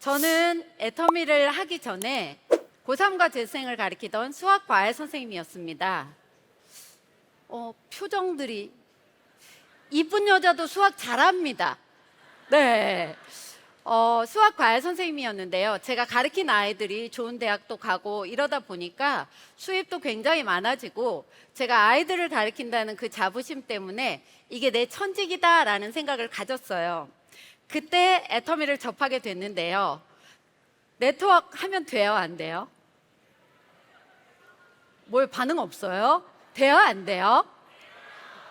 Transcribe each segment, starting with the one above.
저는 애터미를 하기 전에 고3과 재생을 가리키던 수학 과외 선생님이었습니다. 표정들이 이쁜 여자도 수학 잘합니다. 네. 수학 과외 선생님이었는데요. 제가 가르친 아이들이 좋은 대학도 가고 이러다 보니까 수입도 굉장히 많아지고 제가 아이들을 가르친다는 그 자부심 때문에 이게 내 천직이다라는 생각을 가졌어요. 그때 애터미를 접하게 됐는데요. 네트워크 하면 돼요, 안 돼요? 뭘 반응 없어요? 돼요, 안 돼요?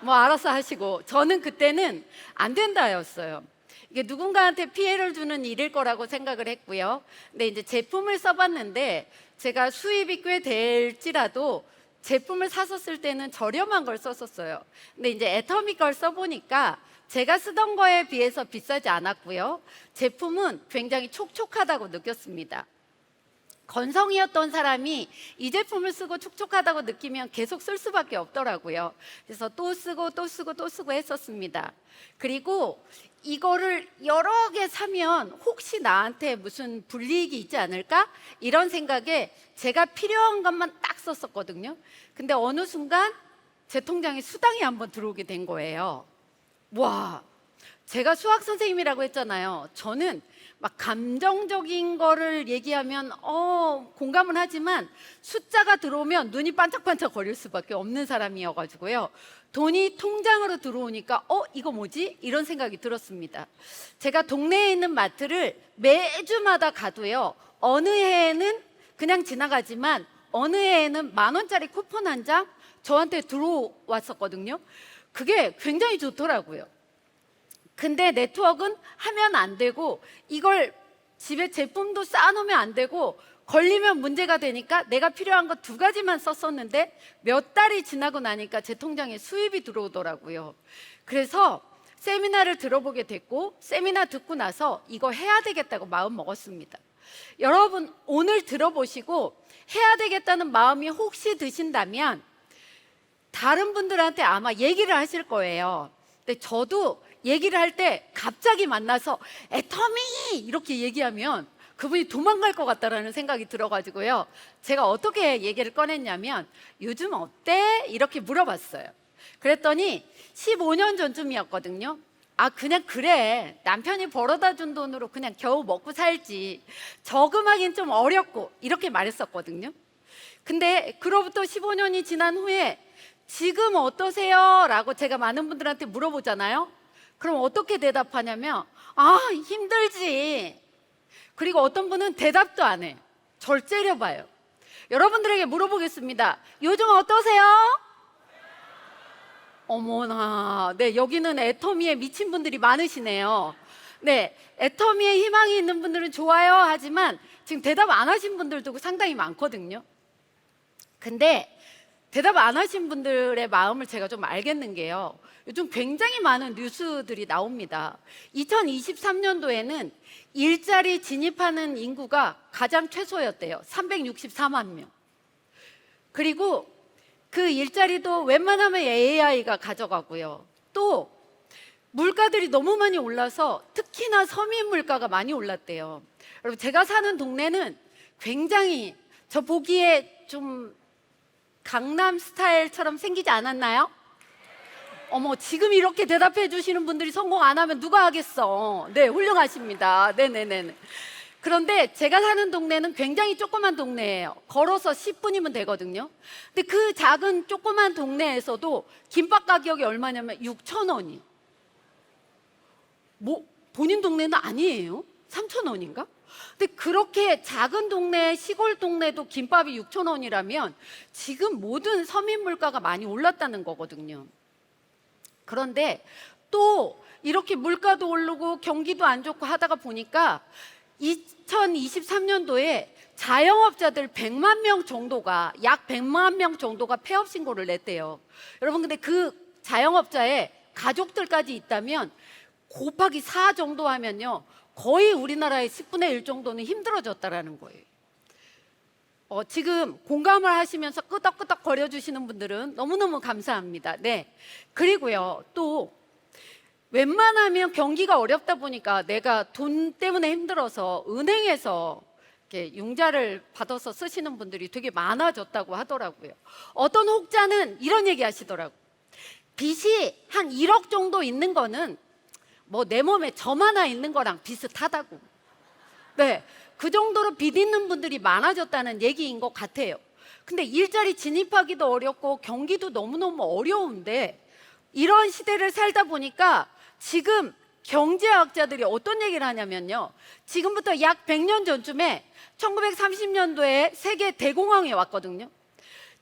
뭐 알아서 하시고. 저는 그때는 안 된다였어요. 이게 누군가한테 피해를 주는 일일 거라고 생각을 했고요. 근데 이제 제품을 써봤는데 제가 수입이 꽤 될지라도 제품을 사서 쓸 때는 저렴한 걸 썼었어요. 근데 이제 애터미 걸 써보니까 제가 쓰던 거에 비해서 비싸지 않았고요. 제품은 굉장히 촉촉하다고 느꼈습니다. 건성이었던 사람이 이 제품을 쓰고 촉촉하다고 느끼면 계속 쓸 수밖에 없더라고요. 그래서 또 쓰고 또 쓰고 또 쓰고 했었습니다. 그리고 이거를 여러 개 사면 혹시 나한테 무슨 불이익이 있지 않을까? 이런 생각에 제가 필요한 것만 딱 썼었거든요. 근데 어느 순간 제 통장에 수당이 한번 들어오게 된 거예요. 와, 제가 수학 선생님이라고 했잖아요. 저는 막 감정적인 거를 얘기하면 공감은 하지만 숫자가 들어오면 눈이 반짝반짝 거릴 수밖에 없는 사람이어가지고요. 돈이 통장으로 들어오니까 이거 뭐지? 이런 생각이 들었습니다. 제가 동네에 있는 마트를 매주마다 가도요. 어느 해에는 그냥 지나가지만 어느 해에는 10,000원짜리 쿠폰 한 장 저한테 들어왔었거든요. 그게 굉장히 좋더라고요. 근데 네트워크는 하면 안 되고 이걸 집에 제품도 쌓아놓으면 안 되고 걸리면 문제가 되니까 내가 필요한 거 2가지만 썼었는데 몇 달이 지나고 나니까 제 통장에 수입이 들어오더라고요. 그래서 세미나를 들어보게 됐고 세미나 듣고 나서 이거 해야 되겠다고 마음 먹었습니다. 여러분 오늘 들어보시고 해야 되겠다는 마음이 혹시 드신다면 다른 분들한테 아마 얘기를 하실 거예요. 근데 저도 얘기를 할 때 갑자기 만나서 애터미 이렇게 얘기하면 그분이 도망갈 것 같다라는 생각이 들어가지고요. 제가 어떻게 얘기를 꺼냈냐면 요즘 어때? 이렇게 물어봤어요. 그랬더니 15년 전쯤이었거든요. 그냥 그래. 남편이 벌어다 준 돈으로 그냥 겨우 먹고 살지. 저금하긴 좀 어렵고 이렇게 말했었거든요. 근데 그로부터 15년이 지난 후에 지금 어떠세요? 라고 제가 많은 분들한테 물어보잖아요. 그럼 어떻게 대답하냐면 힘들지. 그리고 어떤 분은 대답도 안 해요. 절 째려봐요. 여러분들에게 물어보겠습니다. 요즘 어떠세요? 어머나, 네, 여기는 애터미에 미친 분들이 많으시네요. 네, 애터미에 희망이 있는 분들은 좋아요 하지만 지금 대답 안 하신 분들도 상당히 많거든요. 근데 대답 안 하신 분들의 마음을 제가 좀 알겠는 게요. 요즘 굉장히 많은 뉴스들이 나옵니다. 2023년도에는 일자리 진입하는 인구가 가장 최소였대요. 364만 명. 그리고 그 일자리도 웬만하면 AI가 가져가고요. 또 물가들이 너무 많이 올라서 특히나 서민 물가가 많이 올랐대요. 여러분 제가 사는 동네는 굉장히 저 보기에 좀 강남 스타일처럼 생기지 않았나요? 어머, 지금 이렇게 대답해 주시는 분들이 성공 안 하면 누가 하겠어? 네, 훌륭하십니다. 네네네. 그런데 제가 사는 동네는 굉장히 조그만 동네예요. 걸어서 10분이면 되거든요. 근데 그 작은 조그만 동네에서도 김밥 가격이 얼마냐면 6,000원이. 뭐 본인 동네는 아니에요? 3,000원인가? 근데 그렇게 작은 동네, 시골 동네도 김밥이 6,000원이라면 지금 모든 서민 물가가 많이 올랐다는 거거든요. 그런데 또 이렇게 물가도 오르고 경기도 안 좋고 하다가 보니까 2023년도에 자영업자들 100만 명 정도가 약 100만 명 정도가 폐업 신고를 냈대요. 여러분 근데 그 자영업자의 가족들까지 있다면 곱하기 4 정도 하면요. 거의 우리나라의 10분의 1 정도는 힘들어졌다라는 거예요. 지금 공감을 하시면서 끄덕끄덕 거려주시는 분들은 너무너무 감사합니다. 네. 그리고요, 또 웬만하면 경기가 어렵다 보니까 내가 돈 때문에 힘들어서 은행에서 이렇게 융자를 받아서 쓰시는 분들이 되게 많아졌다고 하더라고요. 어떤 혹자는 이런 얘기 하시더라고요. 빚이 한 1억 정도 있는 거는 뭐 내 몸에 점 하나 있는 거랑 비슷하다고. 네, 그 정도로 빚 있는 분들이 많아졌다는 얘기인 것 같아요. 근데 일자리 진입하기도 어렵고 경기도 너무너무 어려운데 이런 시대를 살다 보니까 지금 경제학자들이 어떤 얘기를 하냐면요, 지금부터 약 100년 전쯤에 1930년도에 세계 대공황이 왔거든요.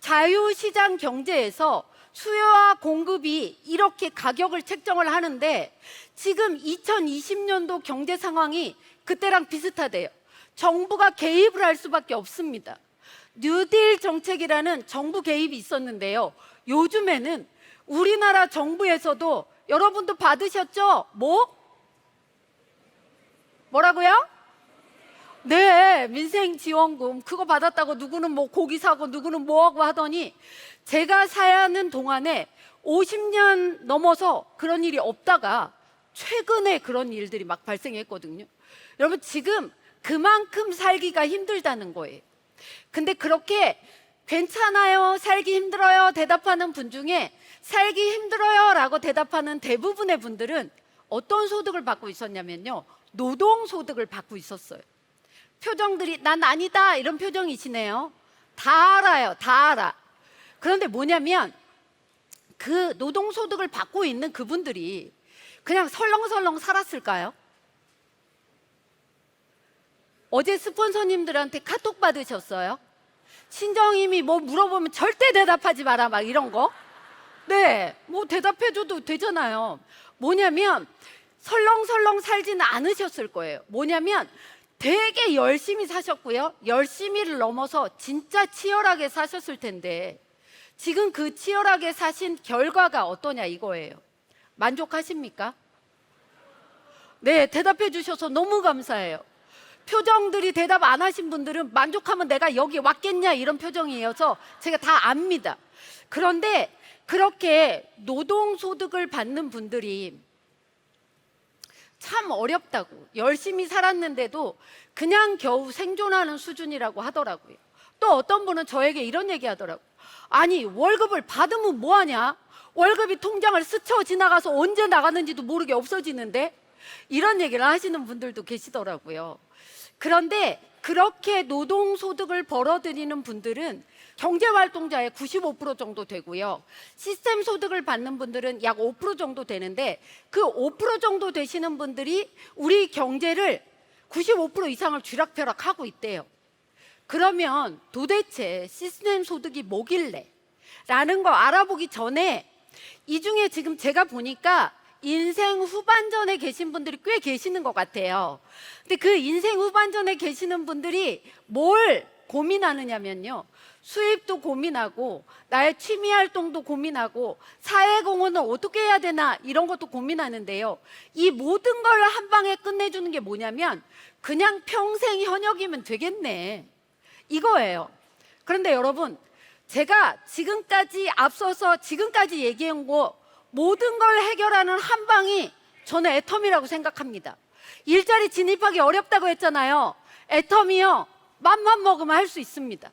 자유시장 경제에서 수요와 공급이 이렇게 가격을 책정을 하는데 지금 2020년도 경제 상황이 그때랑 비슷하대요. 정부가 개입을 할 수밖에 없습니다. 뉴딜 정책이라는 정부 개입이 있었는데요, 요즘에는 우리나라 정부에서도 여러분도 받으셨죠? 뭐라고요? 네, 민생지원금 그거 받았다고 누구는 뭐 고기 사고 누구는 뭐하고 하더니 제가 사는 동안에 50년 넘어서 그런 일이 없다가 최근에 그런 일들이 막 발생했거든요. 여러분, 지금 그만큼 살기가 힘들다는 거예요. 근데 그렇게 괜찮아요, 살기 힘들어요 대답하는 분 중에 살기 힘들어요 라고 대답하는 대부분의 분들은 어떤 소득을 받고 있었냐면요, 노동소득을 받고 있었어요. 표정들이 난 아니다 이런 표정이시네요. 다 알아요, 다 알아. 그런데 뭐냐면 그 노동소득을 받고 있는 그분들이 그냥 설렁설렁 살았을까요? 어제 스폰서님들한테 카톡 받으셨어요? 친정님이 뭐 물어보면 절대 대답하지 마라 막 이런 거. 네, 뭐 대답해줘도 되잖아요. 뭐냐면 설렁설렁 살지는 않으셨을 거예요. 뭐냐면 되게 열심히 사셨고요, 열심히를 넘어서 진짜 치열하게 사셨을 텐데 지금 그 치열하게 사신 결과가 어떠냐 이거예요. 만족하십니까? 네, 대답해 주셔서 너무 감사해요. 표정들이 대답 안 하신 분들은 만족하면 내가 여기 왔겠냐 이런 표정이어서 제가 다 압니다. 그런데 그렇게 노동소득을 받는 분들이 참 어렵다고, 열심히 살았는데도 그냥 겨우 생존하는 수준이라고 하더라고요. 또 어떤 분은 저에게 이런 얘기 하더라고요. 아니, 월급을 받으면 뭐하냐? 월급이 통장을 스쳐 지나가서 언제 나가는지도 모르게 없어지는데? 이런 얘기를 하시는 분들도 계시더라고요. 그런데 그렇게 노동소득을 벌어들이는 분들은 경제활동자의 95% 정도 되고요, 시스템 소득을 받는 분들은 약 5% 정도 되는데 그 5% 정도 되시는 분들이 우리 경제를 95% 이상을 쥐락펴락하고 있대요. 그러면 도대체 시스템 소득이 뭐길래? 라는 거 알아보기 전에 이 중에 지금 제가 보니까 인생 후반전에 계신 분들이 꽤 계시는 것 같아요. 근데 그 인생 후반전에 계시는 분들이 뭘 고민하느냐면요, 수입도 고민하고 나의 취미 활동도 고민하고 사회공헌은 어떻게 해야 되나 이런 것도 고민하는데요, 이 모든 걸 한 방에 끝내주는 게 뭐냐면 그냥 평생 현역이면 되겠네 이거예요. 그런데 여러분, 제가 지금까지 앞서서 지금까지 얘기한 거 모든 걸 해결하는 한 방이 저는 애텀이라고 생각합니다. 일자리 진입하기 어렵다고 했잖아요. 애텀이요, 맘만 먹으면 할 수 있습니다.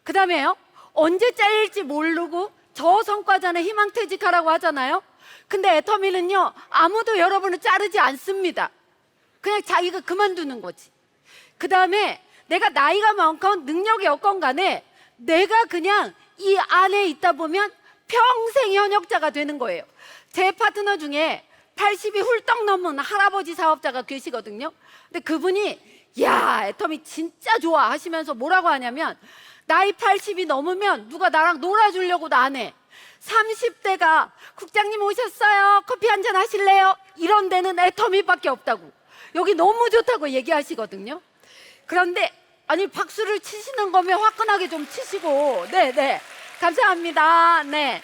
그 다음에요, 언제 잘릴지 모르고 저성과자는 희망퇴직하라고 하잖아요. 근데 애터미는요, 아무도 여러분을 자르지 않습니다. 그냥 자기가 그만두는 거지. 그 다음에 내가 나이가 많건 능력이 없건 간에 내가 그냥 이 안에 있다 보면 평생 현역자가 되는 거예요. 제 파트너 중에 80이 훌떡 넘은 할아버지 사업자가 계시거든요. 근데 그분이 야, 애터미 진짜 좋아 하시면서 뭐라고 하냐면 나이 80이 넘으면 누가 나랑 놀아주려고도 안 해. 30대가 국장님 오셨어요, 커피 한잔 하실래요? 이런 데는 애터미밖에 없다고, 여기 너무 좋다고 얘기하시거든요. 그런데 아니, 박수를 치시는 거면 화끈하게 좀 치시고. 네, 감사합니다. 네.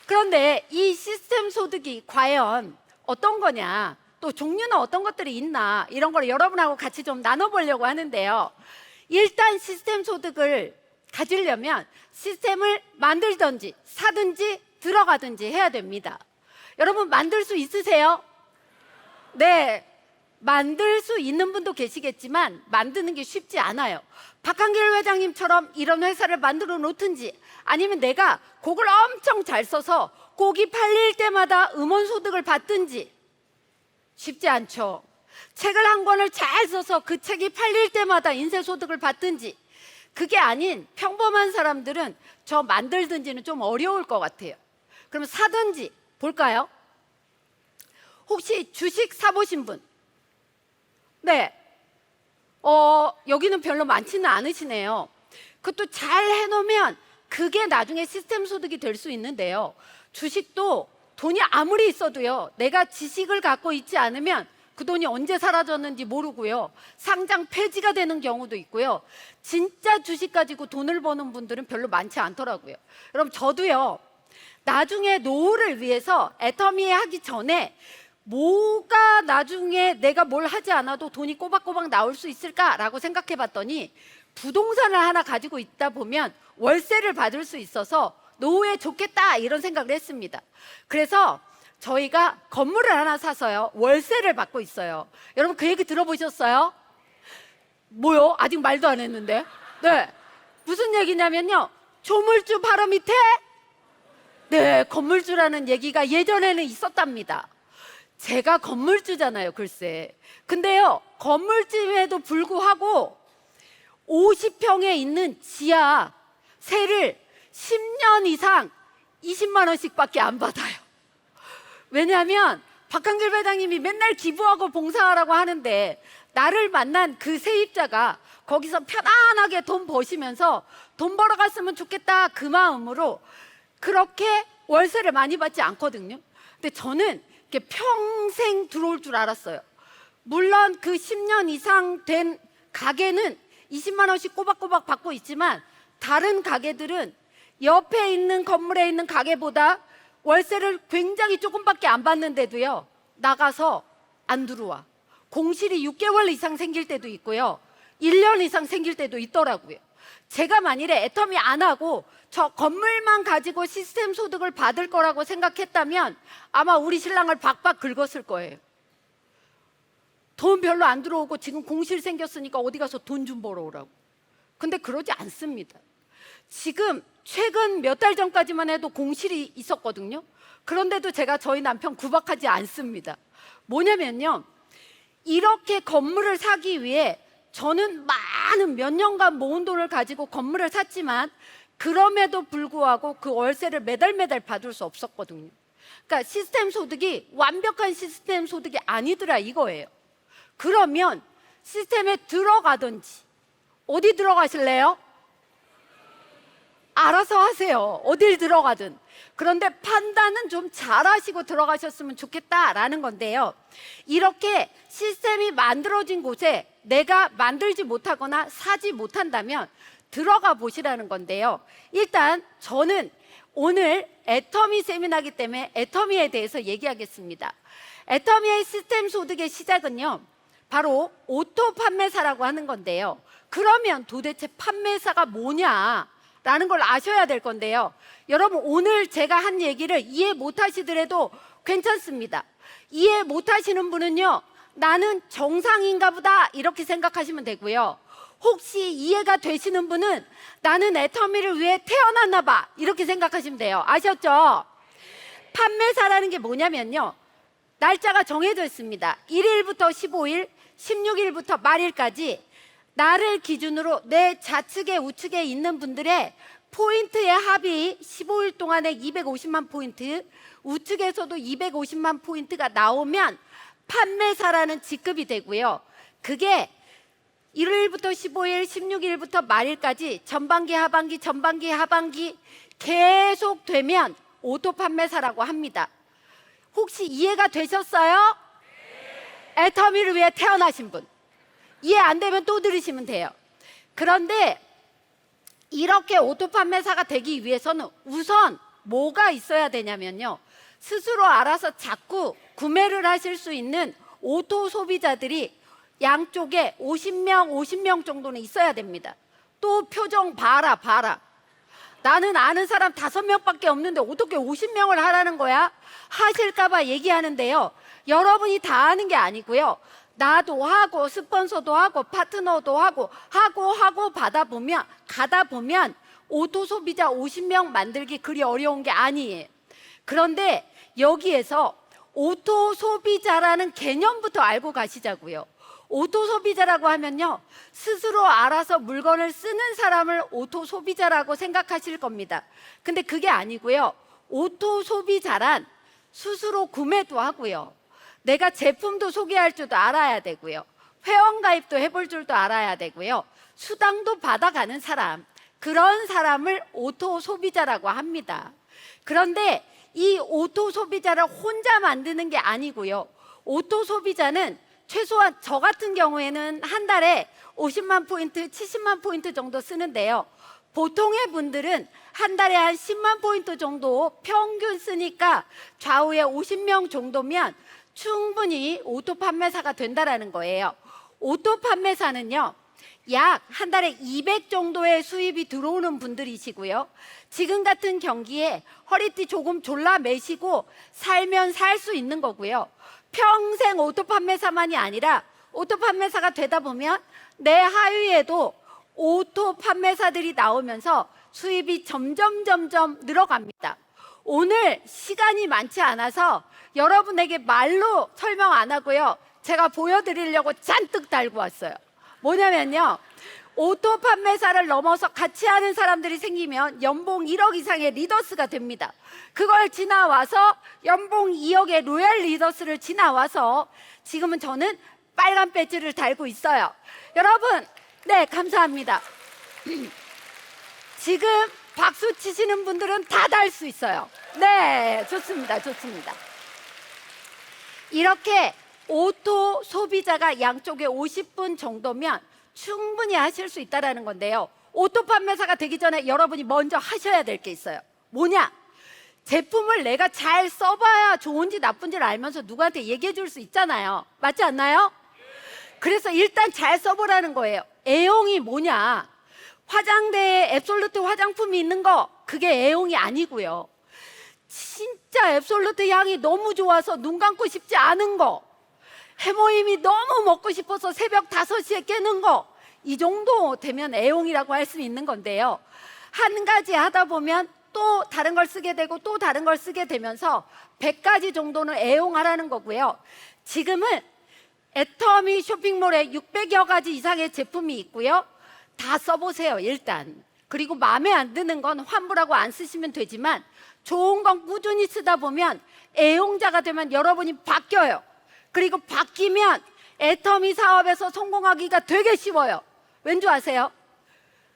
그런데 이 시스템 소득이 과연 어떤 거냐, 또 종류는 어떤 것들이 있나, 이런 걸 여러분하고 같이 좀 나눠보려고 하는데요. 일단 시스템 소득을 가지려면 시스템을 만들든지 사든지 들어가든지 해야 됩니다. 여러분 만들 수 있으세요? 네, 만들 수 있는 분도 계시겠지만 만드는 게 쉽지 않아요. 박한길 회장님처럼 이런 회사를 만들어 놓든지, 아니면 내가 곡을 엄청 잘 써서 곡이 팔릴 때마다 음원 소득을 받든지 쉽지 않죠. 책을 한 권을 잘 써서 그 책이 팔릴 때마다 인쇄 소득을 받든지, 그게 아닌 평범한 사람들은 저 만들든지는 좀 어려울 것 같아요. 그럼 사든지 볼까요? 혹시 주식 사보신 분? 네. 여기는 별로 많지는 않으시네요. 그것도 잘 해놓으면 그게 나중에 시스템 소득이 될 수 있는데요. 주식도 돈이 아무리 있어도요, 내가 지식을 갖고 있지 않으면 그 돈이 언제 사라졌는지 모르고요, 상장 폐지가 되는 경우도 있고요. 진짜 주식 가지고 돈을 버는 분들은 별로 많지 않더라고요. 여러분, 저도요, 나중에 노후를 위해서 애터미 하기 전에 뭐가 나중에 내가 뭘 하지 않아도 돈이 꼬박꼬박 나올 수 있을까라고 생각해 봤더니, 부동산을 하나 가지고 있다 보면 월세를 받을 수 있어서 노후에 좋겠다, 이런 생각을 했습니다. 그래서 저희가 건물을 하나 사서요, 월세를 받고 있어요. 여러분, 그 얘기 들어보셨어요? 뭐요? 아직 말도 안 했는데. 네, 무슨 얘기냐면요, 조물주 바로 밑에, 네, 건물주라는 얘기가 예전에는 있었답니다. 제가 건물주잖아요, 글쎄. 근데요, 건물주에도 불구하고 50평에 있는 지하 세를 10년 이상 20만 원씩밖에 안 받아요. 왜냐하면 박한길 회장님이 맨날 기부하고 봉사하라고 하는데, 나를 만난 그 세입자가 거기서 편안하게 돈 버시면서 돈 벌어갔으면 좋겠다, 그 마음으로 그렇게 월세를 많이 받지 않거든요. 근데 저는 이렇게 평생 들어올 줄 알았어요. 물론 그 10년 이상 된 가게는 20만 원씩 꼬박꼬박 받고 있지만, 다른 가게들은 옆에 있는 건물에 있는 가게보다 월세를 굉장히 조금밖에 안 받는데도요, 나가서 안 들어와. 공실이 6개월 이상 생길 때도 있고요, 1년 이상 생길 때도 있더라고요. 제가 만일에 애터미 안 하고 저 건물만 가지고 시스템 소득을 받을 거라고 생각했다면 아마 우리 신랑을 박박 긁었을 거예요. 돈 별로 안 들어오고 지금 공실 생겼으니까 어디 가서 돈 좀 벌어오라고. 근데 그러지 않습니다. 지금 최근 몇 달 전까지만 해도 공실이 있었거든요. 그런데도 제가 저희 남편 구박하지 않습니다. 뭐냐면요, 이렇게 건물을 사기 위해 저는 많은 몇 년간 모은 돈을 가지고 건물을 샀지만, 그럼에도 불구하고 그 월세를 매달 받을 수 없었거든요. 그러니까 시스템 소득이 완벽한 시스템 소득이 아니더라, 이거예요. 그러면 시스템에 들어가든지. 어디 들어가실래요? 알아서 하세요, 어딜 들어가든. 그런데 판단은 좀 잘하시고 들어가셨으면 좋겠다라는 건데요, 이렇게 시스템이 만들어진 곳에 내가 만들지 못하거나 사지 못한다면 들어가 보시라는 건데요. 일단 저는 오늘 애터미 세미나이기 때문에 애터미에 대해서 얘기하겠습니다. 애터미의 시스템 소득의 시작은요, 바로 오토 판매사라고 하는 건데요. 그러면 도대체 판매사가 뭐냐라는 걸 아셔야 될 건데요. 여러분, 오늘 제가 한 얘기를 이해 못 하시더라도 괜찮습니다. 이해 못 하시는 분은요, 나는 정상인가 보다, 이렇게 생각하시면 되고요. 혹시 이해가 되시는 분은 나는 애터미를 위해 태어났나 봐, 이렇게 생각하시면 돼요. 아셨죠? 판매사라는 게 뭐냐면요, 날짜가 정해져 있습니다. 1일부터 15일, 16일부터 말일까지 나를 기준으로 내 좌측에 우측에 있는 분들의 포인트의 합이 15일 동안에 250만 포인트, 우측에서도 250만 포인트가 나오면 판매사라는 직급이 되고요. 그게 1일부터 15일, 16일부터 말일까지 전반기, 하반기, 전반기, 하반기 계속 되면 오토 판매사라고 합니다. 혹시 이해가 되셨어요? 애터미를 위해 태어나신 분. 이해 안 되면 또 들으시면 돼요. 그런데 이렇게 오토 판매사가 되기 위해서는 우선 뭐가 있어야 되냐면요, 스스로 알아서 자꾸 구매를 하실 수 있는 오토 소비자들이 양쪽에 50명 정도는 있어야 됩니다. 또 표정 봐라. 나는 아는 사람 5명밖에 없는데 어떻게 50명을 하라는 거야? 하실까봐 얘기하는데요. 여러분이 다 하는 게 아니고요. 나도 하고 스폰서도 하고 파트너도 하고 가다 보면 오토 소비자 50명 만들기 그리 어려운 게 아니에요. 그런데 여기에서 오토 소비자라는 개념부터 알고 가시자고요. 오토 소비자라고 하면요, 스스로 알아서 물건을 쓰는 사람을 오토 소비자라고 생각하실 겁니다. 근데 그게 아니고요. 오토 소비자란 스스로 구매도 하고요, 내가 제품도 소개할 줄도 알아야 되고요, 회원가입도 해볼 줄도 알아야 되고요, 수당도 받아가는 사람, 그런 사람을 오토 소비자라고 합니다. 그런데 이 오토 소비자를 혼자 만드는 게 아니고요. 오토 소비자는 최소한 저 같은 경우에는 한 달에 50만 포인트, 70만 포인트 정도 쓰는데요. 보통의 분들은 한 달에 한 10만 포인트 정도 평균 쓰니까 좌우에 50명 정도면 충분히 오토 판매사가 된다는 거예요. 오토 판매사는요, 약 한 달에 200 정도의 수입이 들어오는 분들이시고요. 지금 같은 경기에 허리띠 조금 졸라 매시고 살면 살 수 있는 거고요. 평생 오토 판매사만이 아니라 오토 판매사가 되다 보면 내 하위에도 오토 판매사들이 나오면서 수입이 점점 늘어갑니다. 오늘 시간이 많지 않아서 여러분에게 말로 설명 안 하고요, 제가 보여드리려고 잔뜩 달고 왔어요. 뭐냐면요, 오토 판매사를 넘어서 같이 하는 사람들이 생기면 연봉 1억 이상의 리더스가 됩니다. 그걸 지나와서 연봉 2억의 로얄 리더스를 지나와서 지금은 저는 빨간 배지를 달고 있어요. 여러분, 네, 감사합니다. 지금 박수 치시는 분들은 다 달 수 있어요. 네, 좋습니다. 이렇게 오토 소비자가 양쪽에 50분 정도면 충분히 하실 수 있다는 건데요. 오토 판매사가 되기 전에 여러분이 먼저 하셔야 될 게 있어요. 뭐냐? 제품을 내가 잘 써봐야 좋은지 나쁜지를 알면서 누구한테 얘기해 줄 수 있잖아요. 맞지 않나요? 그래서 일단 잘 써보라는 거예요. 애용이 뭐냐? 화장대에 앱솔루트 화장품이 있는 거, 그게 애용이 아니고요. 진짜 앱솔루트 향이 너무 좋아서 눈 감고 싶지 않은 거, 해모임이 너무 먹고 싶어서 새벽 5시에 깨는 거, 이 정도 되면 애용이라고 할 수 있는 건데요. 한 가지 하다 보면 또 다른 걸 쓰게 되고 또 다른 걸 쓰게 되면서 100가지 정도는 애용하라는 거고요. 지금은 애터미 쇼핑몰에 600여 가지 이상의 제품이 있고요. 다 써보세요, 일단. 그리고 마음에 안 드는 건 환불하고 안 쓰시면 되지만 좋은 건 꾸준히 쓰다 보면 애용자가 되면 여러분이 바뀌어요. 그리고 바뀌면 애터미 사업에서 성공하기가 되게 쉬워요. 왠지 아세요?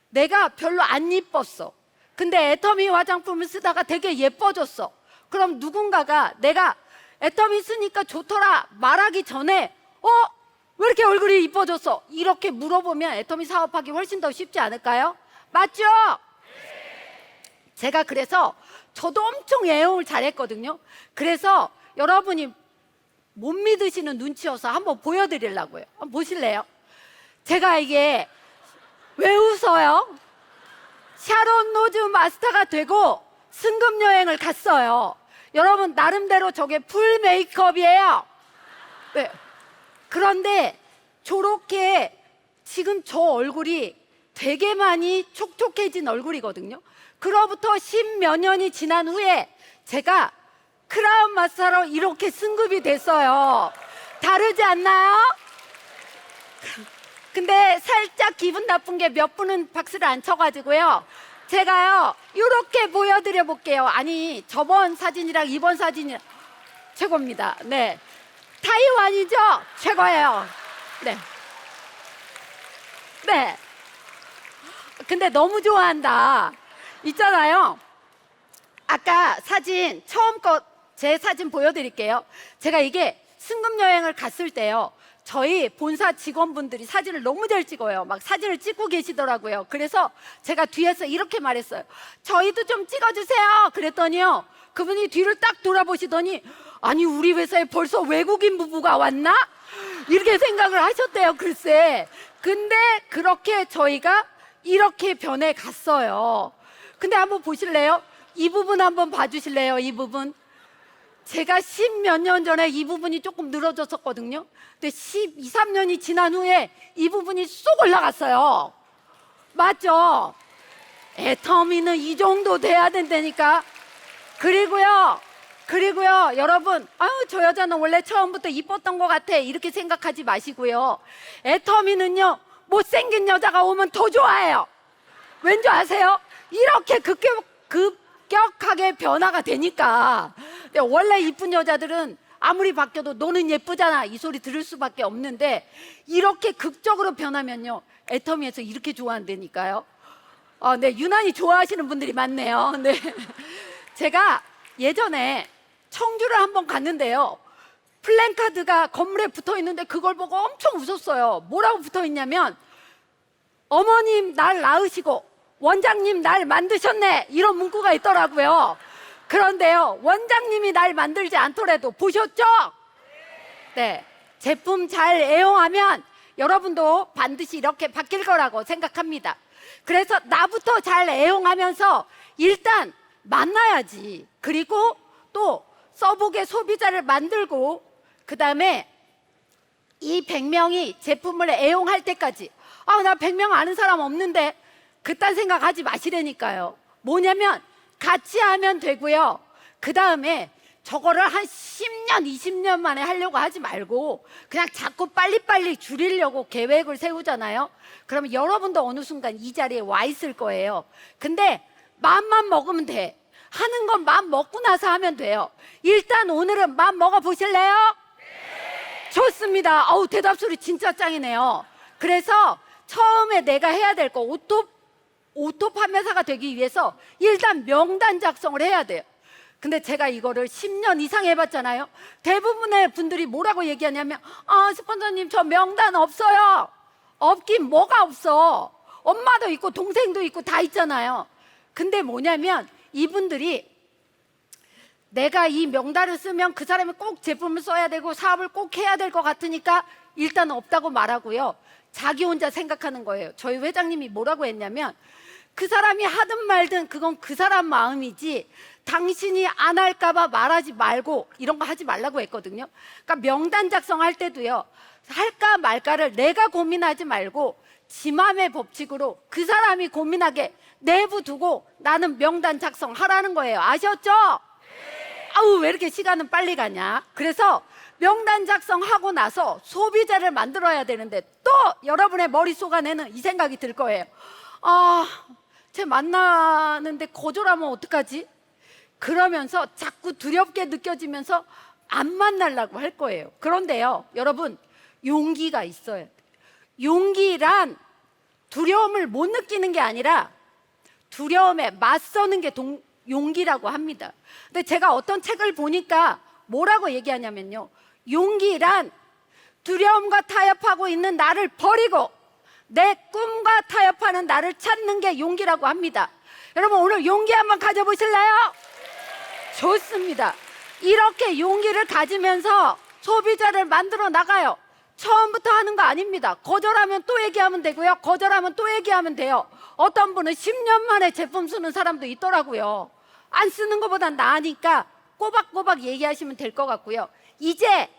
내가 별로 안 이뻤어. 근데 애터미 화장품을 쓰다가 되게 예뻐졌어. 그럼 누군가가 내가 애터미 쓰니까 좋더라 말하기 전에 왜 이렇게 얼굴이 이뻐졌어? 이렇게 물어보면 애터미 사업하기 훨씬 더 쉽지 않을까요? 맞죠? 제가 그래서 저도 엄청 애용을 잘했거든요. 그래서 여러분이 못 믿으시는 눈치여서 한번 보여드리려고요. 한번 보실래요? 제가 이게 왜 웃어요? 샤론 노즈 마스터가 되고 승급 여행을 갔어요. 여러분, 나름대로 저게 풀 메이크업이에요. 네. 그런데 저렇게 지금 저 얼굴이 되게 많이 촉촉해진 얼굴이거든요. 그로부터 10몇 년이 지난 후에 제가 크라운 마스터로 이렇게 승급이 됐어요. 다르지 않나요? 근데 살짝 기분 나쁜 게 몇 분은 박수를 안 쳐가지고요, 제가요 이렇게 보여드려 볼게요. 아니, 저번 사진이랑 이번 사진이 최고입니다. 네, 타이완이죠? 최고예요. 네. 근데 너무 좋아한다. 있잖아요, 아까 사진 처음 거 제 사진 보여드릴게요. 제가 이게 승급 여행을 갔을 때요, 저희 본사 직원분들이 사진을 너무 잘 찍어요. 막 사진을 찍고 계시더라고요. 그래서 제가 뒤에서 이렇게 말했어요. 저희도 좀 찍어주세요. 그랬더니요, 그분이 뒤를 딱 돌아보시더니 아니, 우리 회사에 벌써 외국인 부부가 왔나? 이렇게 생각을 하셨대요. 글쎄. 근데 그렇게 저희가 이렇게 변해 갔어요. 근데 한번 보실래요? 이 부분 한번 봐주실래요? 이 부분. 제가 10 몇 년 전에 이 부분이 조금 늘어졌었거든요. 근데 12, 13년이 지난 후에 이 부분이 쏙 올라갔어요. 맞죠? 애터미는 이 정도 돼야 된다니까. 그리고요, 여러분, 아유, 저 여자는 원래 처음부터 이뻤던 것 같아. 이렇게 생각하지 마시고요. 애터미는요, 못생긴 여자가 오면 더 좋아해요. 왠지 아세요? 이렇게 급격하게 변화가 되니까. 근데 원래 이쁜 여자들은 아무리 바뀌어도 너는 예쁘잖아 이 소리 들을 수밖에 없는데, 이렇게 극적으로 변하면요, 애터미에서 이렇게 좋아한다니까요. 네, 유난히 좋아하시는 분들이 많네요. 네. 제가 예전에 청주를 한번 갔는데요, 플랜카드가 건물에 붙어 있는데 그걸 보고 엄청 웃었어요. 뭐라고 붙어 있냐면, 어머님 날 낳으시고 원장님 날 만드셨네, 이런 문구가 있더라고요. 그런데요, 원장님이 날 만들지 않더라도 보셨죠? 네, 제품 잘 애용하면 여러분도 반드시 이렇게 바뀔 거라고 생각합니다. 그래서 나부터 잘 애용하면서 일단 만나야지. 그리고 또 써보게 소비자를 만들고, 그 다음에 이 100명이 제품을 애용할 때까지, 나 100명 아는 사람 없는데, 그딴 생각하지 마시라니까요. 뭐냐면 같이 하면 되고요. 그 다음에 저거를 한 10년, 20년 만에 하려고 하지 말고 그냥 자꾸 빨리빨리 줄이려고 계획을 세우잖아요. 그러면 여러분도 어느 순간 이 자리에 와 있을 거예요. 근데 마음만 먹으면 돼. 하는 건 마음 먹고 나서 하면 돼요. 일단 오늘은 마음 먹어 보실래요? 네. 좋습니다. 대답 소리 진짜 짱이네요. 그래서 처음에 내가 해야 될 거, 오토 판매사가 되기 위해서 일단 명단 작성을 해야 돼요. 근데 제가 이거를 10년 이상 해봤잖아요. 대부분의 분들이 뭐라고 얘기하냐면, 스폰서님 저 명단 없어요. 없긴 뭐가 없어. 엄마도 있고 동생도 있고 다 있잖아요. 근데 뭐냐면 이분들이 내가 이 명단을 쓰면 그 사람이 꼭 제품을 써야 되고 사업을 꼭 해야 될 것 같으니까 일단 없다고 말하고요, 자기 혼자 생각하는 거예요. 저희 회장님이 뭐라고 했냐면, 그 사람이 하든 말든 그건 그 사람 마음이지 당신이 안 할까 봐 말하지 말고 이런 거 하지 말라고 했거든요. 그러니까 명단 작성할 때도요, 할까 말까를 내가 고민하지 말고 지 맘의 법칙으로 그 사람이 고민하게 내버두고 나는 명단 작성하라는 거예요. 아셨죠? 아우, 왜 이렇게 시간은 빨리 가냐. 그래서 명단 작성하고 나서 소비자를 만들어야 되는데, 또 여러분의 머릿속 안에는 이 생각이 들 거예요. 쟤 만나는데 거절하면 어떡하지? 그러면서 자꾸 두렵게 느껴지면서 안 만나려고 할 거예요. 그런데요, 여러분, 용기가 있어야 돼요. 용기란 두려움을 못 느끼는 게 아니라 두려움에 맞서는 게 용기라고 합니다. 근데 제가 어떤 책을 보니까 뭐라고 얘기하냐면요, 용기란 두려움과 타협하고 있는 나를 버리고 내 꿈과 타협하는 나를 찾는 게 용기라고 합니다. 여러분, 오늘 용기 한번 가져보실래요? 좋습니다. 이렇게 용기를 가지면서 소비자를 만들어 나가요. 처음부터 하는 거 아닙니다. 거절하면 또 얘기하면 되고요, 거절하면 또 얘기하면 돼요. 어떤 분은 10년 만에 제품 쓰는 사람도 있더라고요. 안 쓰는 것보단 나으니까 꼬박꼬박 얘기하시면 될 것 같고요. 이제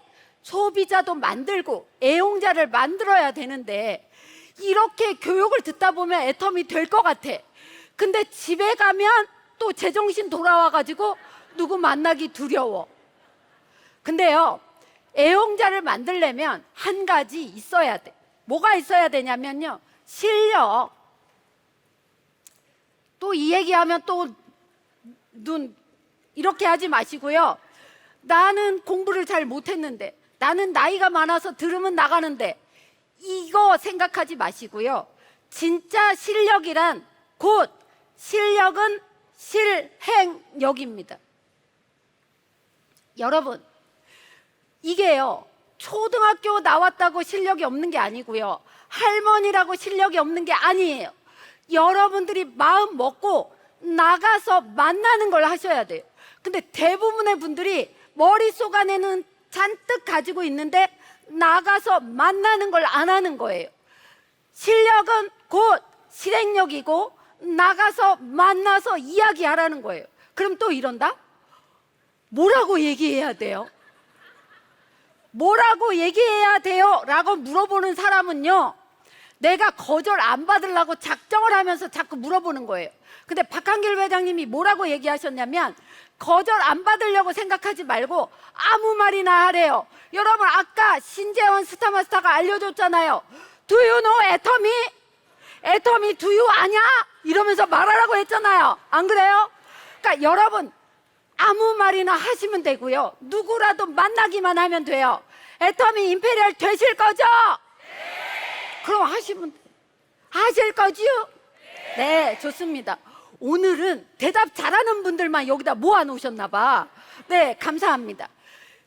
소비자도 만들고 애용자를 만들어야 되는데, 이렇게 교육을 듣다 보면 애텀이 될 것 같아. 근데 집에 가면 또 제정신 돌아와가지고 누구 만나기 두려워. 근데요, 애용자를 만들려면 한 가지 있어야 돼. 뭐가 있어야 되냐면요, 실력. 또 이 얘기하면 또 눈 이렇게 하지 마시고요. 나는 공부를 잘 못했는데, 나는 나이가 많아서 들으면 나가는데, 이거 생각하지 마시고요. 진짜 실력이란 곧 실력은 실행력입니다. 여러분, 이게요, 초등학교 나왔다고 실력이 없는 게 아니고요, 할머니라고 실력이 없는 게 아니에요. 여러분들이 마음 먹고 나가서 만나는 걸 하셔야 돼요. 근데 대부분의 분들이 머릿속 안에는 잔뜩 가지고 있는데 나가서 만나는 걸 안 하는 거예요. 실력은 곧 실행력이고 나가서 만나서 이야기하라는 거예요. 그럼 또 이런다? 뭐라고 얘기해야 돼요? 뭐라고 얘기해야 돼요? 라고 물어보는 사람은요, 내가 거절 안 받으려고 작정을 하면서 자꾸 물어보는 거예요. 근데 박한길 회장님이 뭐라고 얘기하셨냐면, 거절 안 받으려고 생각하지 말고 아무 말이나 하래요. 여러분, 아까 신재원 스타마스터가 알려줬잖아요. Do you know 애터미? 애터미 do you 아냐? 이러면서 말하라고 했잖아요. 안 그래요? 그러니까 여러분, 아무 말이나 하시면 되고요. 누구라도 만나기만 하면 돼요. 애터미 임페리얼 되실 거죠? 네. 그럼 하시면 하실 거지요? 네, 좋습니다. 오늘은 대답 잘하는 분들만 여기다 모아놓으셨나 봐. 네, 감사합니다.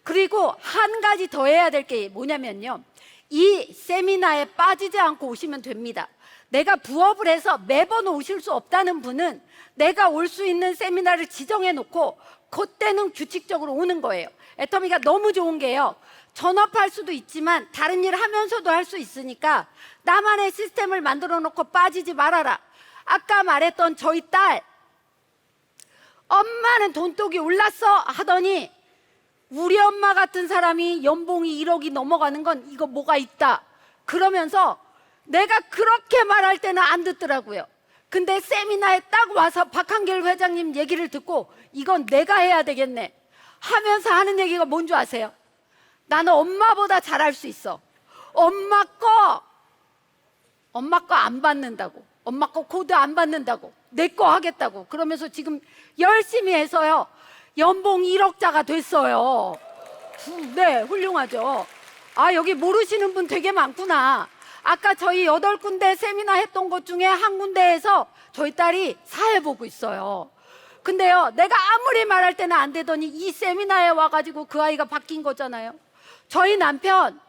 그리고 한 가지 더 해야 될 게 뭐냐면요, 이 세미나에 빠지지 않고 오시면 됩니다. 내가 부업을 해서 매번 오실 수 없다는 분은 내가 올 수 있는 세미나를 지정해 놓고 그때는 규칙적으로 오는 거예요. 애터미가 너무 좋은 게요, 전업할 수도 있지만 다른 일 하면서도 할 수 있으니까 나만의 시스템을 만들어 놓고 빠지지 말아라. 아까 말했던 저희 딸, 엄마는 돈독이 올랐어 하더니 우리 엄마 같은 사람이 연봉이 1억이 넘어가는 건 이거 뭐가 있다 그러면서 내가 그렇게 말할 때는 안 듣더라고요. 근데 세미나에 딱 와서 박한길 회장님 얘기를 듣고 이건 내가 해야 되겠네 하면서 하는 얘기가 뭔지 아세요? 나는 엄마보다 잘할 수 있어. 엄마 거 안 받는다고, 엄마 거 코드 안 받는다고, 내 거 하겠다고 그러면서 지금 열심히 해서요, 연봉 1억자가 됐어요. 네, 훌륭하죠. 아, 여기 모르시는 분 되게 많구나. 아까 저희 8군데 세미나 했던 것 중에 한 군데에서 저희 딸이 사회 보고 있어요. 근데요, 내가 아무리 말할 때는 안 되더니 이 세미나에 와가지고 그 아이가 바뀐 거잖아요. 저희 남편,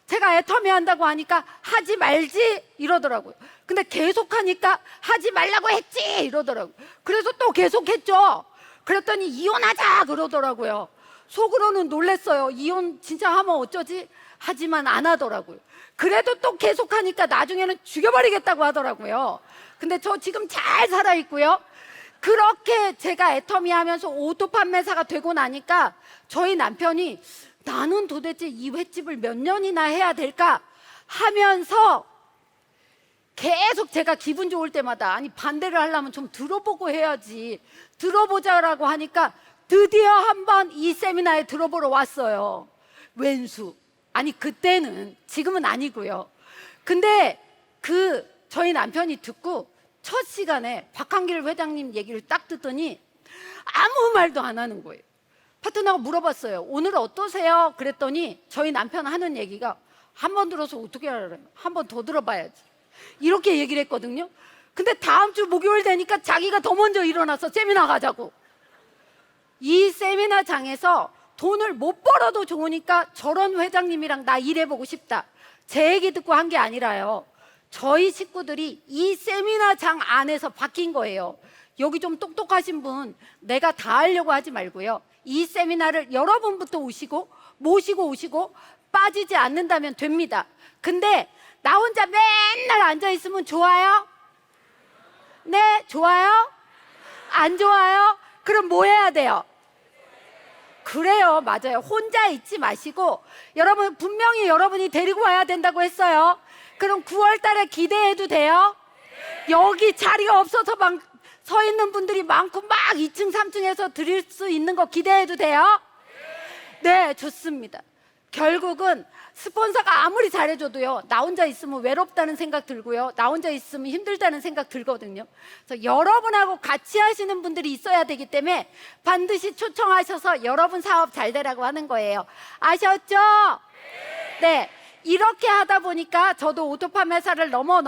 제가 애터미 한다고 하니까 하지 말지 이러더라고요. 근데 계속 하니까 하지 말라고 했지 이러더라고요. 그래서 또 계속 했죠. 그랬더니 이혼하자 그러더라고요. 속으로는 놀랬어요. 이혼 진짜 하면 어쩌지? 하지만 안 하더라고요. 그래도 또 계속 하니까 나중에는 죽여버리겠다고 하더라고요. 근데 저 지금 잘 살아있고요. 그렇게 제가 애터미 하면서 오토 판매사가 되고 나니까 저희 남편이 나는 도대체 이 횟집을 몇 년이나 해야 될까 하면서 계속 제가 기분 좋을 때마다 아니 반대를 하려면 좀 들어보고 해야지, 들어보자라고 하니까 드디어 한번 이 세미나에 들어보러 왔어요. 왼수. 아니 그때는, 지금은 아니고요. 근데 저희 남편이 듣고 첫 시간에 박한길 회장님 얘기를 딱 듣더니 아무 말도 안 하는 거예요. 파트너가 물어봤어요. 오늘 어떠세요? 그랬더니 저희 남편 하는 얘기가 한 번 들어서 어떻게 알아요? 한 번 더 들어봐야지. 이렇게 얘기를 했거든요. 근데 다음 주 목요일 되니까 자기가 더 먼저 일어나서 세미나 가자고. 이 세미나장에서 돈을 못 벌어도 좋으니까 저런 회장님이랑 나 일해보고 싶다. 제 얘기 듣고 한 게 아니라요, 저희 식구들이 이 세미나장 안에서 바뀐 거예요. 여기 좀 똑똑하신 분, 내가 다 하려고 하지 말고요, 이 세미나를 여러분부터 모시고 오시고 빠지지 않는다면 됩니다. 근데 나 혼자 맨날 앉아있으면 좋아요? 네, 좋아요? 안 좋아요? 그럼 뭐 해야 돼요? 그래요, 맞아요. 혼자 있지 마시고, 여러분 분명히 여러분이 데리고 와야 된다고 했어요. 그럼 9월 달에 기대해도 돼요? 여기 자리가 없어서 막 서 있는 분들이 많고 막 2층 3층에서 드릴 수 있는 거 기대해도 돼요? 네, 좋습니다. 결국은 스폰서가 아무리 잘해줘도요, 나 혼자 있으면 외롭다는 생각 들고요, 나 혼자 있으면 힘들다는 생각 들거든요. 그래서 여러분하고 같이 하시는 분들이 있어야 되기 때문에 반드시 초청하셔서 여러분 사업 잘 되라고 하는 거예요. 아셨죠? 네. 이렇게 하다 보니까 저도 오토팜 회사를 넘어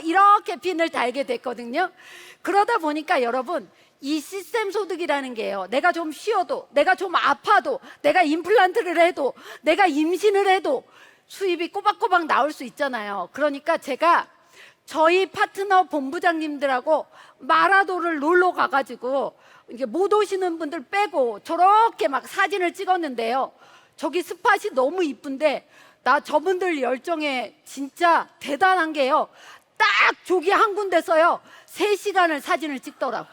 이렇게 핀을 달게 됐거든요. 그러다 보니까 여러분, 이 시스템 소득이라는 게요, 내가 좀 쉬어도, 내가 좀 아파도, 내가 임플란트를 해도, 내가 임신을 해도 수입이 꼬박꼬박 나올 수 있잖아요. 그러니까 제가 저희 파트너 본부장님들하고 마라도를 놀러 가가지고 이게 못 오시는 분들 빼고 저렇게 막 사진을 찍었는데요, 저기 스팟이 너무 이쁜데 나 저분들 열정에 진짜 대단한 게요, 딱 조기 한 군데서요 3시간을 사진을 찍더라고.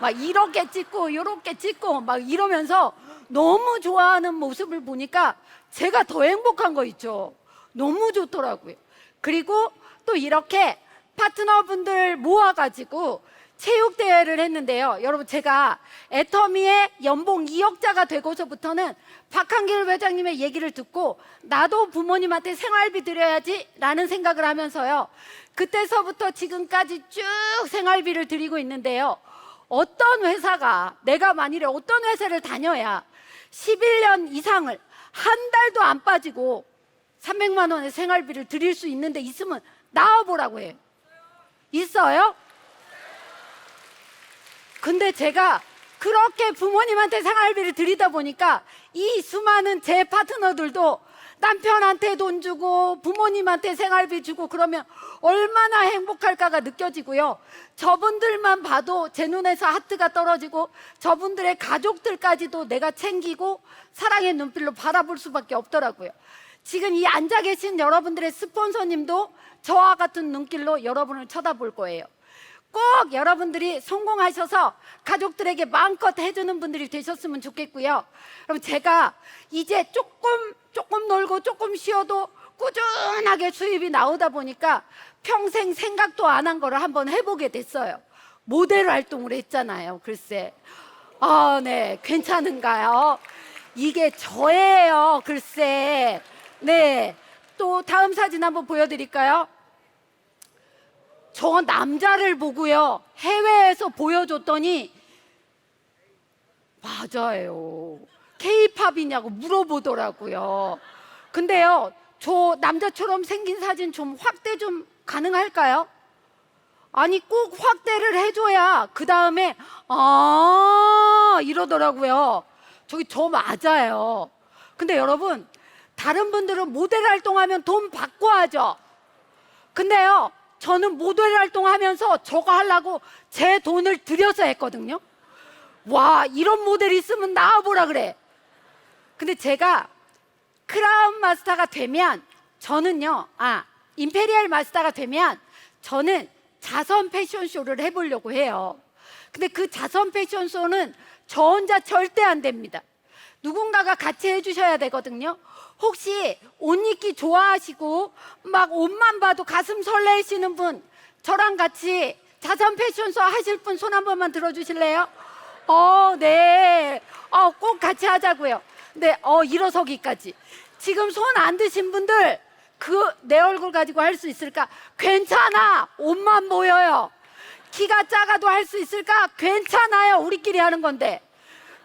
막 이렇게 찍고 이렇게 찍고 막 이러면서 너무 좋아하는 모습을 보니까 제가 더 행복한 거 있죠. 너무 좋더라고요. 그리고 또 이렇게 파트너분들 모아가지고 체육대회를 했는데요. 여러분, 제가 애터미의 연봉 2억자가 되고서부터는 박한길 회장님의 얘기를 듣고 나도 부모님한테 생활비 드려야지 라는 생각을 하면서요, 그때서부터 지금까지 쭉 생활비를 드리고 있는데요. 어떤 회사가, 내가 만일에 어떤 회사를 다녀야 11년 이상을 한 달도 안 빠지고 300만 원의 생활비를 드릴 수 있는데 있으면 나와보라고 해요. 있어요? 근데 제가 그렇게 부모님한테 생활비를 드리다 보니까 이 수많은 제 파트너들도 남편한테 돈 주고 부모님한테 생활비 주고 그러면 얼마나 행복할까가 느껴지고요. 저분들만 봐도 제 눈에서 하트가 떨어지고 저분들의 가족들까지도 내가 챙기고 사랑의 눈길로 바라볼 수밖에 없더라고요. 지금 이 앉아 계신 여러분들의 스폰서님도 저와 같은 눈길로 여러분을 쳐다볼 거예요. 꼭 여러분들이 성공하셔서 가족들에게 마음껏 해주는 분들이 되셨으면 좋겠고요. 그럼 제가 이제 조금 놀고 조금 쉬어도 꾸준하게 수입이 나오다 보니까 평생 생각도 안 한 거를 한번 해보게 됐어요. 모델 활동을 했잖아요. 글쎄, 네, 괜찮은가요? 이게 저예요. 글쎄, 네. 또 다음 사진 한번 보여드릴까요? 저 남자를 보고요, 해외에서 보여줬더니 맞아요, K-팝이냐고 물어보더라고요. 근데요, 저 남자처럼 생긴 사진 좀 확대 좀 가능할까요? 아니, 꼭 확대를 해줘야 그 다음에 이러더라고요. 저기 저 맞아요. 근데 여러분, 다른 분들은 모델 활동하면 돈 받고 하죠. 근데요, 저는 모델 활동하면서 저거 하려고 제 돈을 들여서 했거든요. 와, 이런 모델이 있으면 나와보라 그래. 근데 제가 크라운 마스터가 되면 저는요, 임페리얼 마스터가 되면 저는 자선 패션쇼를 해보려고 해요. 근데 그 자선 패션쇼는 저 혼자 절대 안 됩니다. 누군가가 같이 해주셔야 되거든요. 혹시 옷 입기 좋아하시고 막 옷만 봐도 가슴 설레시는 분, 저랑 같이 자선 패션쇼 하실 분 손 한 번만 들어주실래요? 네. 꼭 같이 하자고요. 네, 일어서기까지. 지금 손 안 드신 분들, 내 얼굴 가지고 할 수 있을까? 괜찮아. 옷만 보여요. 키가 작아도 할 수 있을까? 괜찮아요. 우리끼리 하는 건데.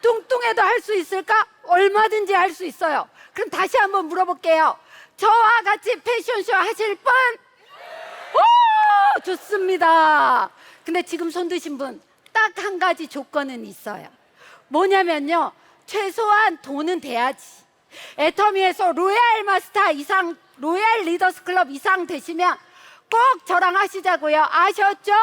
뚱뚱해도 할 수 있을까? 얼마든지 할 수 있어요. 그럼 다시 한번 물어볼게요. 저와 같이 패션쇼 하실 분? 오, 좋습니다. 근데 지금 손 드신 분, 딱 한 가지 조건은 있어요. 뭐냐면요, 최소한 돈은 돼야지. 애터미에서 로얄 마스터 이상, 로얄 리더스 클럽 이상 되시면 꼭 저랑 하시자고요. 아셨죠?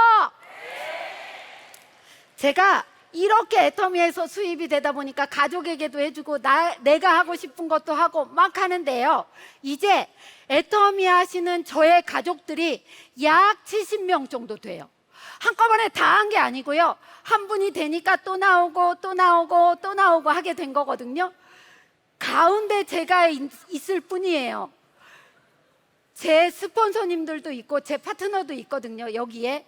제가 이렇게 애터미에서 수입이 되다 보니까 가족에게도 해주고 내가 하고 싶은 것도 하고 막 하는데요, 이제 애터미 하시는 저의 가족들이 약 70명 정도 돼요. 한꺼번에 다 한 게 아니고요, 한 분이 되니까 또 나오고 또 나오고 또 나오고 하게 된 거거든요. 가운데 제가 있을 뿐이에요. 제 스폰서님들도 있고 제 파트너도 있거든요, 여기에.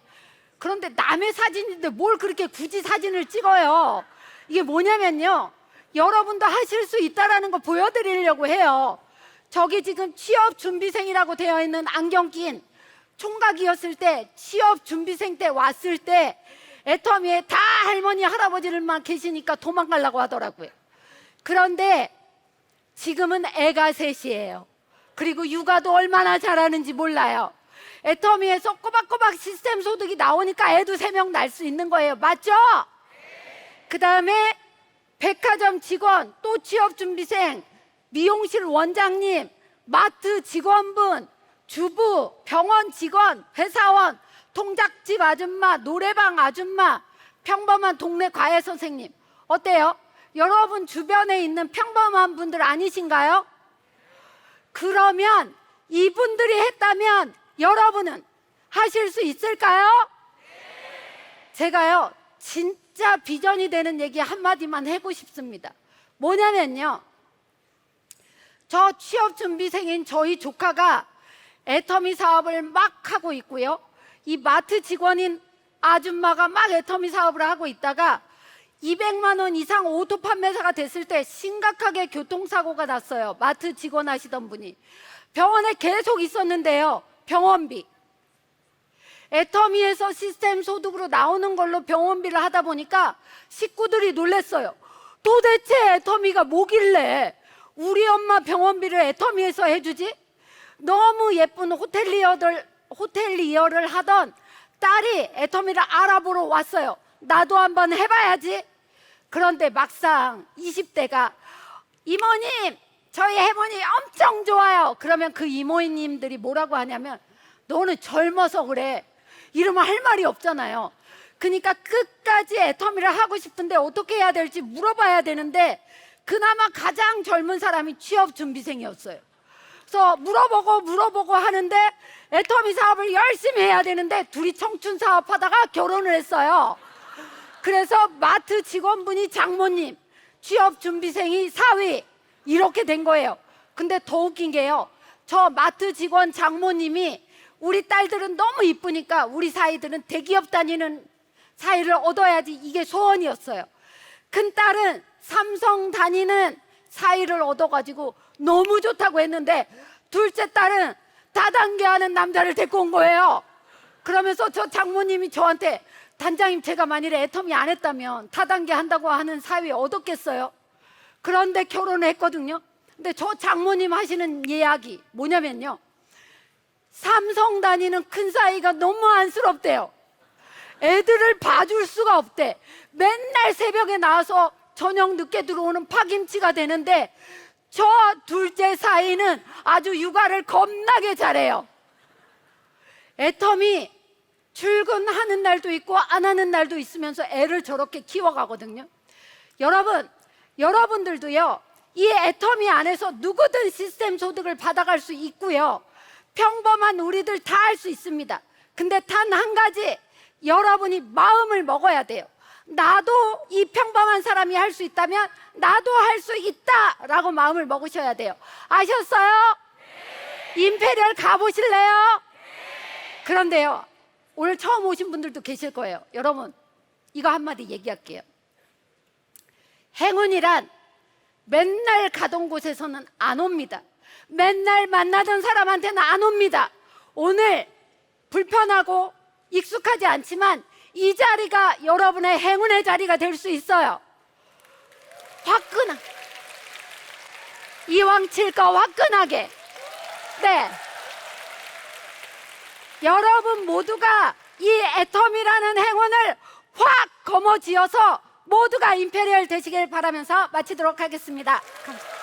그런데 남의 사진인데 뭘 그렇게 굳이 사진을 찍어요? 이게 뭐냐면요, 여러분도 하실 수 있다라는 거 보여드리려고 해요. 저기 지금 취업 준비생이라고 되어 있는 안경 낀 총각이었을 때, 취업 준비생 때 왔을 때 애터미에 다 할머니 할아버지들만 계시니까 도망가려고 하더라고요. 그런데 지금은 애가 셋이에요. 그리고 육아도 얼마나 잘하는지 몰라요. 애터미에서 꼬박꼬박 시스템 소득이 나오니까 애도 3명 날 수 있는 거예요. 맞죠? 그 다음에 백화점 직원, 또 취업준비생, 미용실 원장님, 마트 직원분, 주부, 병원 직원, 회사원, 통작집 아줌마, 노래방 아줌마, 평범한 동네 과외 선생님. 어때요? 여러분 주변에 있는 평범한 분들 아니신가요? 그러면 이분들이 했다면 여러분은 하실 수 있을까요? 제가요, 진짜 비전이 되는 얘기 한마디만 해보고 싶습니다. 뭐냐면요, 저 취업준비생인 저희 조카가 애터미 사업을 막 하고 있고요, 이 마트 직원인 아줌마가 막 애터미 사업을 하고 있다가 200만 원 이상 오토 판매사가 됐을 때 심각하게 교통사고가 났어요. 마트 직원 하시던 분이. 병원에 계속 있었는데요, 병원비, 애터미에서 시스템 소득으로 나오는 걸로 병원비를 하다 보니까 식구들이 놀랬어요. 도대체 애터미가 뭐길래 우리 엄마 병원비를 애터미에서 해주지? 너무 예쁜 호텔리어를 하던 딸이 애터미를 알아보러 왔어요. 나도 한번 해봐야지. 그런데 막상 20대가 이모님, 저희 해머니 엄청 좋아요. 그러면 그 이모님들이 뭐라고 하냐면, 너는 젊어서 그래. 이러면 할 말이 없잖아요. 그러니까 끝까지 애터미를 하고 싶은데 어떻게 해야 될지 물어봐야 되는데, 그나마 가장 젊은 사람이 취업준비생이었어요. 그래서 물어보고 하는데 애터미 사업을 열심히 해야 되는데 둘이 청춘 사업하다가 결혼을 했어요. 그래서 마트 직원분이 장모님, 취업준비생이 사위, 이렇게 된 거예요. 근데 더 웃긴 게요, 저 마트 직원 장모님이 우리 딸들은 너무 이쁘니까 우리 사이들은 대기업 다니는 사이를 얻어야지, 이게 소원이었어요. 큰 딸은 삼성 다니는 사이를 얻어가지고 너무 좋다고 했는데, 둘째 딸은 다단계 하는 남자를 데리고 온 거예요. 그러면서 저 장모님이 저한테, 단장님, 제가 만일에 애터미 안 했다면 다단계 한다고 하는 사위 얻었겠어요? 그런데 결혼을 했거든요. 근데 저 장모님 하시는 이야기 뭐냐면요, 삼성 다니는 큰 사이가 너무 안쓰럽대요. 애들을 봐줄 수가 없대. 맨날 새벽에 나와서 저녁 늦게 들어오는 파김치가 되는데, 저 둘째 사이는 아주 육아를 겁나게 잘해요. 애터미 출근하는 날도 있고 안 하는 날도 있으면서 애를 저렇게 키워가거든요. 여러분들도요, 이 애터미 안에서 누구든 시스템 소득을 받아갈 수 있고요, 평범한 우리들 다 할 수 있습니다. 근데 단 한 가지, 여러분이 마음을 먹어야 돼요. 나도 이 평범한 사람이 할 수 있다면 나도 할 수 있다라고 마음을 먹으셔야 돼요. 아셨어요? 네. 임페리얼 가보실래요? 네. 그런데요, 오늘 처음 오신 분들도 계실 거예요. 여러분, 이거 한마디 얘기할게요. 행운이란 맨날 가던 곳에서는 안 옵니다. 맨날 만나던 사람한테는 안 옵니다. 오늘 불편하고 익숙하지 않지만 이 자리가 여러분의 행운의 자리가 될 수 있어요. 이왕칠까 화끈하게. 네, 여러분 모두가 이 애터미라는 행운을 확 거머쥐어서 모두가 임페리얼 되시길 바라면서 마치도록 하겠습니다. 감사합니다.